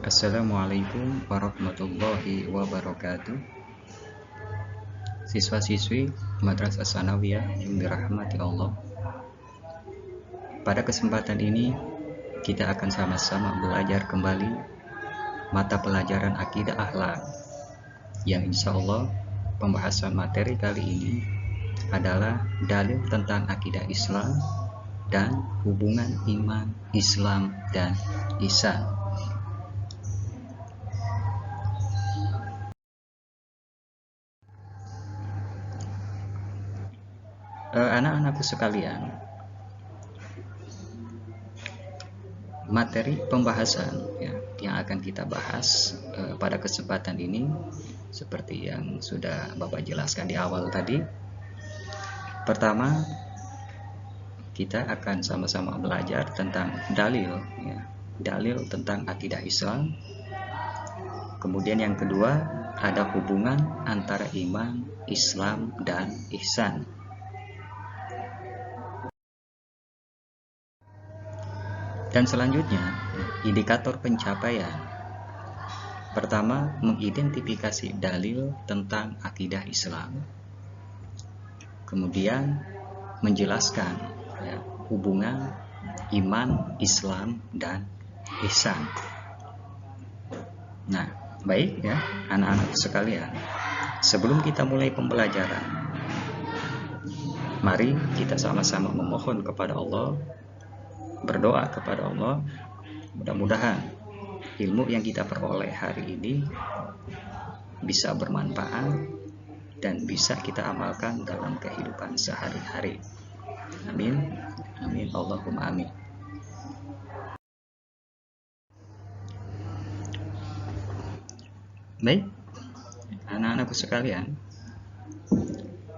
Assalamualaikum warahmatullahi wabarakatuh. Siswa-siswi Madrasah Tsanawiyah yang dirahmati Allah. Pada kesempatan ini kita akan sama-sama belajar kembali mata pelajaran Akidah Akhlak, yang insya Allah pembahasan materi kali ini adalah dalil tentang akidah Islam dan hubungan iman, Islam, dan ihsan. Anak-anakku sekalian, materi pembahasan yang akan kita bahas pada kesempatan ini seperti yang sudah Bapak jelaskan di awal tadi. Pertama, kita akan sama-sama belajar tentang dalil tentang akidah Islam. Kemudian yang kedua, ada hubungan antara iman, Islam, dan ihsan. Dan selanjutnya, indikator pencapaian. Pertama, mengidentifikasi dalil tentang akidah Islam. Kemudian, menjelaskan hubungan iman, Islam, dan ihsan. Nah, baik anak-anak sekalian. Sebelum kita mulai pembelajaran, mari kita sama-sama memohon kepada Allah, berdoa kepada Allah, mudah-mudahan ilmu yang kita peroleh hari ini bisa bermanfaat dan bisa kita amalkan dalam kehidupan sehari-hari. Amin, amin, Allahumma amin. Baik, anak-anakku sekalian,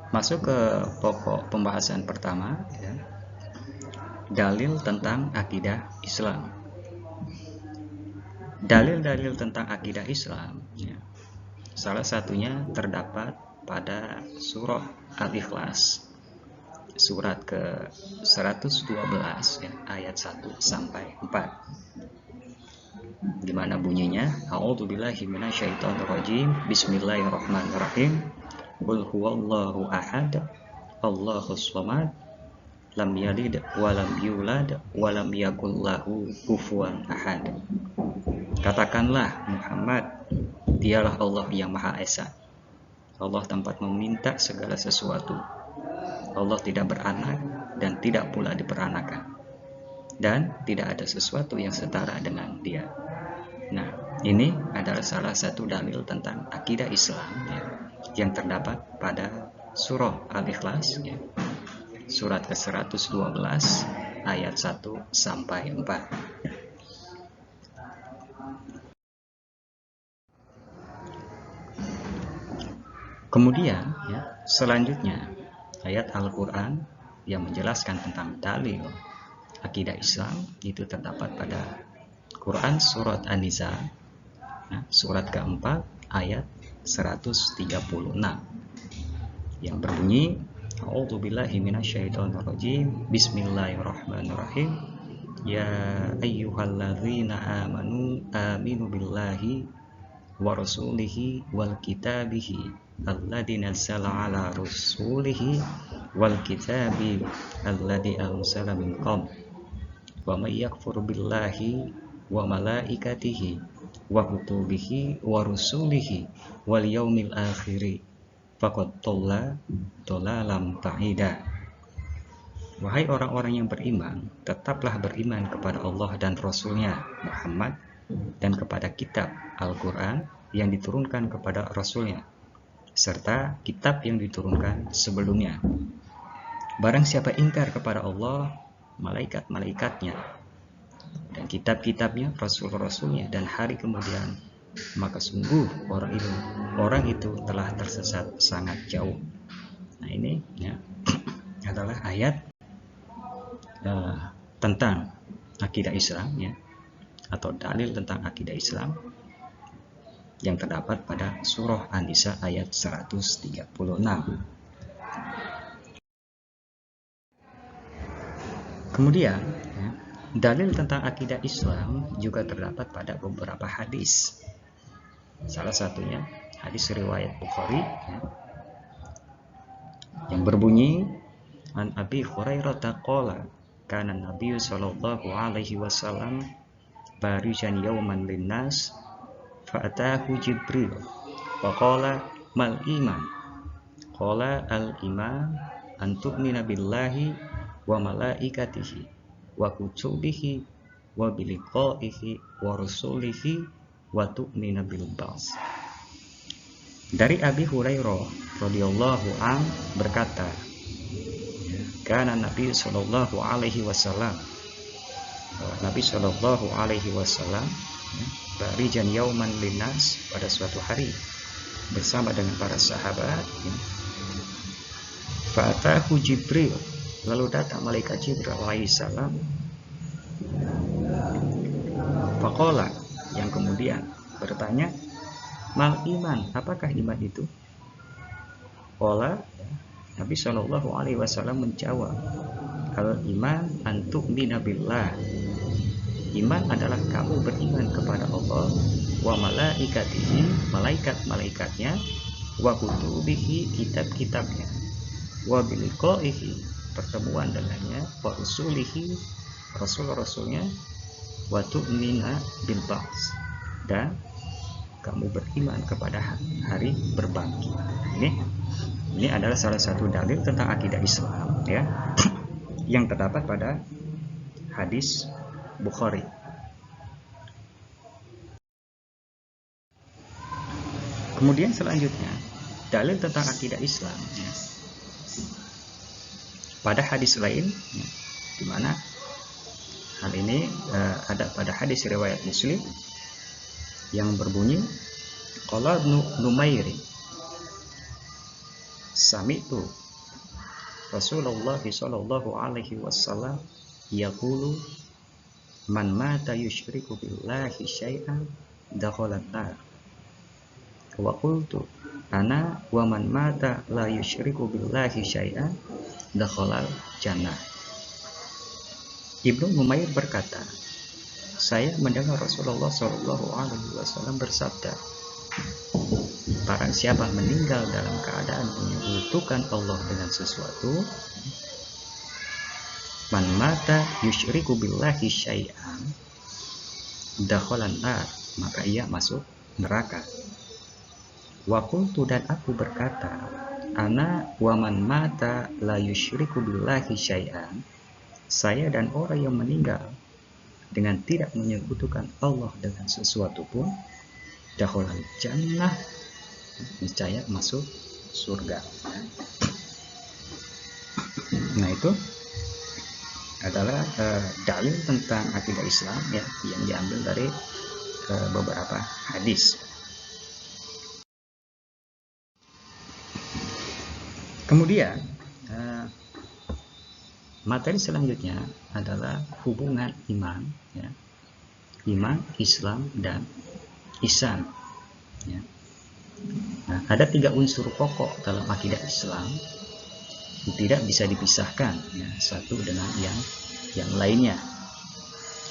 masuk ke pokok pembahasan pertama, dalil tentang akidah Islam. Dalil-dalil tentang akidah Islam, salah satunya terdapat pada surah Al-Ikhlas, surat ke 112 ayat 1 sampai 4, di mana bunyinya, A'udzubillahi minasyaitonirrajim, Bismillahirrahmanirrahim, Qul huwallahu ahad, Allahus samad, lam yalid walam yulad walam yakul lahu kufuwan ahad. Katakanlah Muhammad, dialah Allah yang Maha Esa. Allah tempat meminta segala sesuatu. Allah tidak beranak dan tidak pula diperanakan, dan tidak ada sesuatu yang setara dengan Dia. Nah, ini adalah salah satu dalil tentang akidah Islam yang terdapat pada surah Al-Ikhlas, surat ke-112 ayat 1 sampai 4. Kemudian selanjutnya ayat Al-Quran yang menjelaskan tentang dalil akidah Islam itu terdapat pada Quran surat An-Nisa, surat keempat ayat 136 yang berbunyi, A'udzubillahi minasyaitonirrajim, Bismillahirrahmanirrahim, Ya ayyuhalladzina amanu aminu billahi wa rasulihi wal kitabihi alladzi nazzala ala rasulihi wal kitabi alladzi anzala min qabl wa may yakfur billahi wa malaikatihi wa kutubihi wa rusulihi wal yaumil akhiri faqad dhalalam ba'ida. Wahai orang-orang yang beriman, tetaplah beriman kepada Allah dan Rasulnya Muhammad, dan kepada kitab Al-Quran yang diturunkan kepada Rasulnya, serta kitab yang diturunkan sebelumnya. Barang siapa ingkar kepada Allah, malaikat-malaikatnya, dan kitab-kitabnya, rasul-rasulnya, dan hari kemudian, maka sungguh orang itu telah tersesat sangat jauh. Nah, ini adalah ayat tentang akidah Islam, atau dalil tentang akidah Islam yang terdapat pada surah An-Nisa ayat 136. Kemudian Dalil tentang akidah Islam juga terdapat pada beberapa hadis. Salah satunya hadis riwayat Bukhari yang berbunyi, an Abi Hurairah qala kana Nabi sallallahu alaihi wasallam barijan yawman linnas fa'atahu Jibril faqala mal iman qala al iman an tu'mina billahi wa malaikatihi wa kutubihi wa biliqaihi wa rusulihi wa tu'mina bil ba'ts. Dari Abi Hurairah radhiyallahu an berkata, kana Nabi sallallahu alaihi wasallam, Nabi sallallahu alaihi wasallam barijan yauman linnas, pada suatu hari bersama dengan para sahabat, fa'atahu Jibril, lalu datang malaikat Jibril alaihi salam, faqala, yang kemudian bertanya, mal iman, apakah iman itu? Qala, Nabi sallallahu alaihi wasallam menjawab, al iman an tu'mina billah, iman adalah kamu beriman kepada Allah, wa malaikatihi, malaikat-malaikatnya, wa kutubihi, kitab-kitabnya, wa biliqaihi, pertemuan dengannya, wa rusulihi, rasul-rasulnya, wa tu'mina bil ba'ts, dan kamu beriman kepada hari berbangkit. Ini adalah salah satu dalil tentang akidah Islam, ya, yang terdapat pada hadis Bukhari. Kemudian selanjutnya dalil tentang akidah Islam, ya, pada hadis lain, ya, di mana hal ini ada pada hadis riwayat Muslim yang berbunyi, qala Numairi sami'tu Rasulullah sallallahu alaihi wasallam yaqulu man mata yusyriku billahi syai'an dakhalan nar, wa qultu ana wa man mata la yusyriku billahi syai'an dakhalal jannah. Ibnu Numair berkata, saya mendengar Rasulullah Shallallahu Alaihi Wasallam bersabda, barang siapa meninggal dalam keadaan menyekutukan Allah dengan sesuatu, man mata yusyriku billahi syai'an dakhalan nar, maka ia masuk neraka. Wa qultu, dan aku berkata, ana wa man mata la yusyriku billahi syai'an, saya dan orang yang meninggal dengan tidak menyekutukan Allah dengan sesuatu pun, dakhalal jannah, niscaya masuk surga. Nah, itu adalah dalil tentang akidah Islam, ya, yang diambil dari beberapa hadis. Kemudian materi selanjutnya adalah hubungan iman, ya, iman, Islam, dan ihsan, ya. Nah, ada 3 unsur pokok dalam akidah Islam, tidak bisa dipisahkan, ya, satu dengan yang lainnya.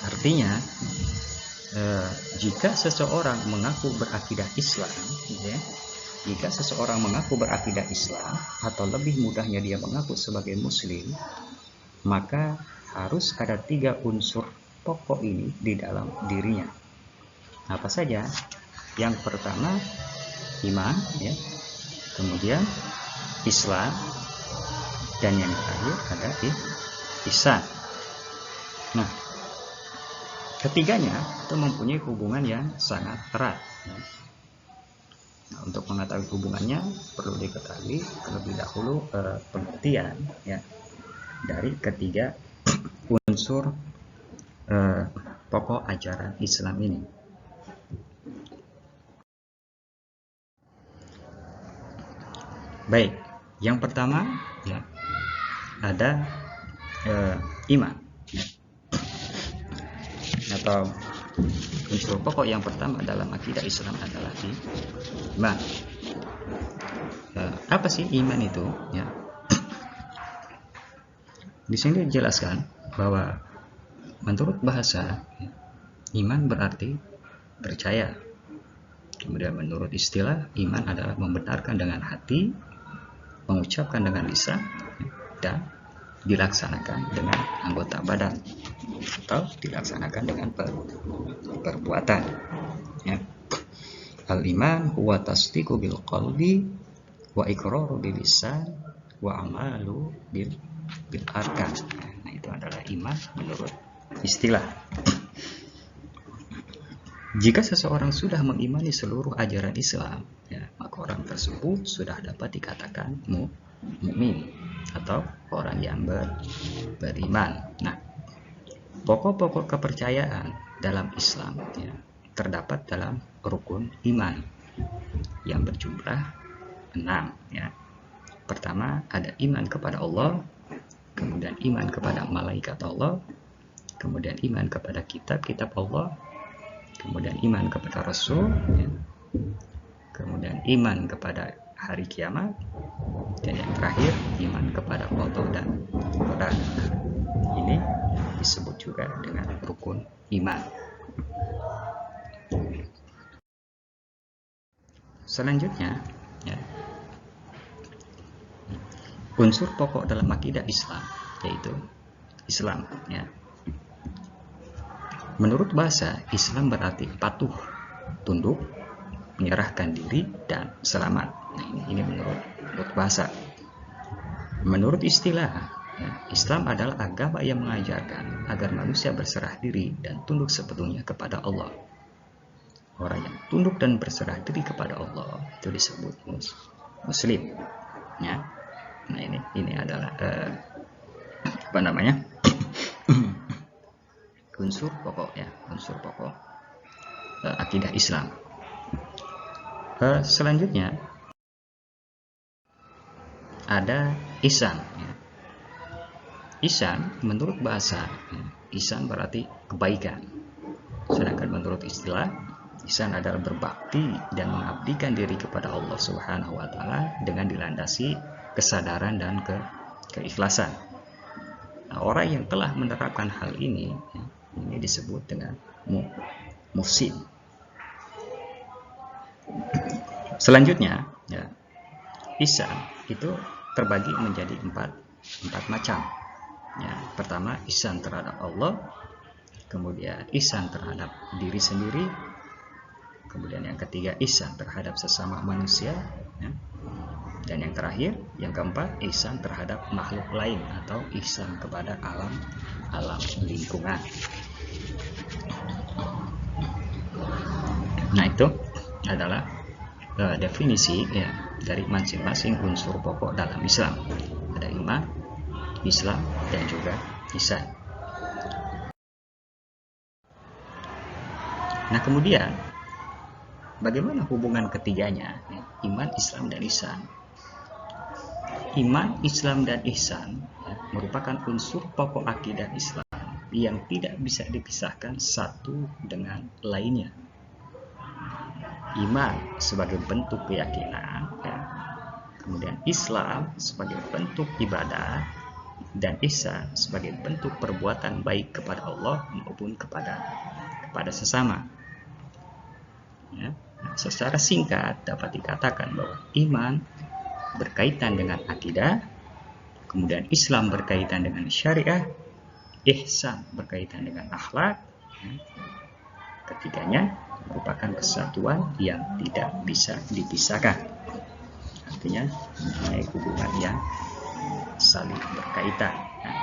Artinya, jika seseorang mengaku berakidah Islam, ya, jika seseorang mengaku berakidah Islam, atau lebih mudahnya dia mengaku sebagai Muslim, maka harus ada 3 unsur pokok ini di dalam dirinya. Apa saja? Yang pertama iman, ya, kemudian Islam, dan yang terakhir ada ihsan. Nah, ketiganya itu mempunyai hubungan yang sangat erat, ya. Nah, untuk mengetahui hubungannya perlu diketahui terlebih dahulu pengertian, ya, dari ketiga unsur pokok ajaran Islam ini. Baik, yang pertama, ya, ada iman, ya. Atau unsur pokok yang pertama dalam akidah Islam adalah iman. Apa sih iman itu, ya? Di sini dijelaskan bahwa Menurut bahasa, iman berarti percaya. Kemudian menurut istilah, iman adalah membenarkan dengan hati, mengucapkan dengan lisan, dan dilaksanakan dengan anggota badan atau dilaksanakan dengan perbuatan. Ya. Al-iman huwa tasdiqu bil qalbi wa iqraru bil lisan wa amalu bil arkan. Nah, itu adalah iman menurut istilah. Jika seseorang sudah mengimani seluruh ajaran Islam, ya, maka orang tersebut sudah dapat dikatakan mukmin atau orang yang beriman. Nah, pokok-pokok kepercayaan dalam Islam, ya, terdapat dalam rukun iman yang berjumlah 6. Ya. Pertama ada iman kepada Allah, kemudian iman kepada malaikat Allah, kemudian iman kepada kitab-kitab Allah, kemudian iman kepada Rasul, ya. Kemudian iman kepada hari kiamat, dan yang terakhir iman kepada qada dan qadar. Ini disebut juga dengan rukun iman. Selanjutnya, ya, unsur pokok dalam akidah Islam, yaitu Islam. Ya. Menurut bahasa, Islam berarti patuh, tunduk, menyerahkan diri, dan selamat. Nah, ini menurut bahasa. Menurut istilah, ya, Islam adalah agama yang mengajarkan agar manusia berserah diri dan tunduk sepenuhnya kepada Allah. Orang yang tunduk dan berserah diri kepada Allah itu disebut Muslim. Ya. Nah, ini adalah unsur pokok, ya, unsur pokok akidah Islam. Selanjutnya ada ihsan. Ya. Ihsan menurut bahasa, ya, ihsan berarti kebaikan. Sedangkan menurut istilah, ihsan adalah berbakti dan mengabdikan diri kepada Allah Subhanahu wa taala dengan dilandasi kesadaran dan keikhlasan. Nah, orang yang telah menerapkan hal ini, ya, ini disebut dengan muhsin. Selanjutnya, ya, ihsan itu terbagi menjadi empat macam. Ya, pertama ihsan terhadap Allah, kemudian ihsan terhadap diri sendiri, kemudian yang ketiga ihsan terhadap sesama manusia, ya, dan yang terakhir, yang keempat, ihsan terhadap makhluk lain atau ihsan kepada alam lingkungan. Nah, itu adalah definisi, ya, dari masing-masing unsur pokok dalam Islam. Ada iman, Islam, dan juga ihsan. Nah, kemudian bagaimana hubungan ketiganya, ya, iman, Islam, dan ihsan? Iman, Islam, dan ihsan, ya, merupakan unsur pokok akidah Islam yang tidak bisa dipisahkan satu dengan lainnya. Iman sebagai bentuk keyakinan, ya, kemudian Islam sebagai bentuk ibadah, dan ihsan sebagai bentuk perbuatan baik kepada Allah maupun kepada sesama. Ya. Nah, secara singkat dapat dikatakan bahwa iman berkaitan dengan akidah, kemudian Islam berkaitan dengan syariah, ihsan berkaitan dengan akhlak. Ya. Ketiganya merupakan kesatuan yang tidak bisa dipisahkan. Artinya mempunyai hubungan yang saling berkaitan. Nah,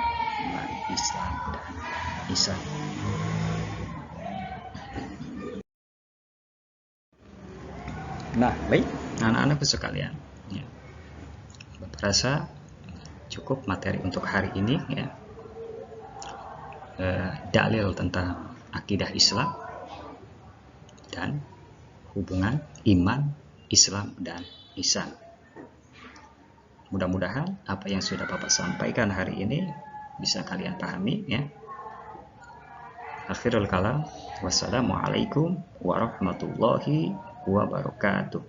iman, Islam, dan ihsan. Nah, baik anak-anakku sekalian, ya, rasa cukup materi untuk hari ini, ya. Dalil tentang akidah Islam dan hubungan iman, Islam, dan ihsan. Mudah-mudahan apa yang sudah Bapak sampaikan hari ini bisa kalian pahami, ya. Akhirul kalam, wassalamualaikum warahmatullahi wabarakatuh.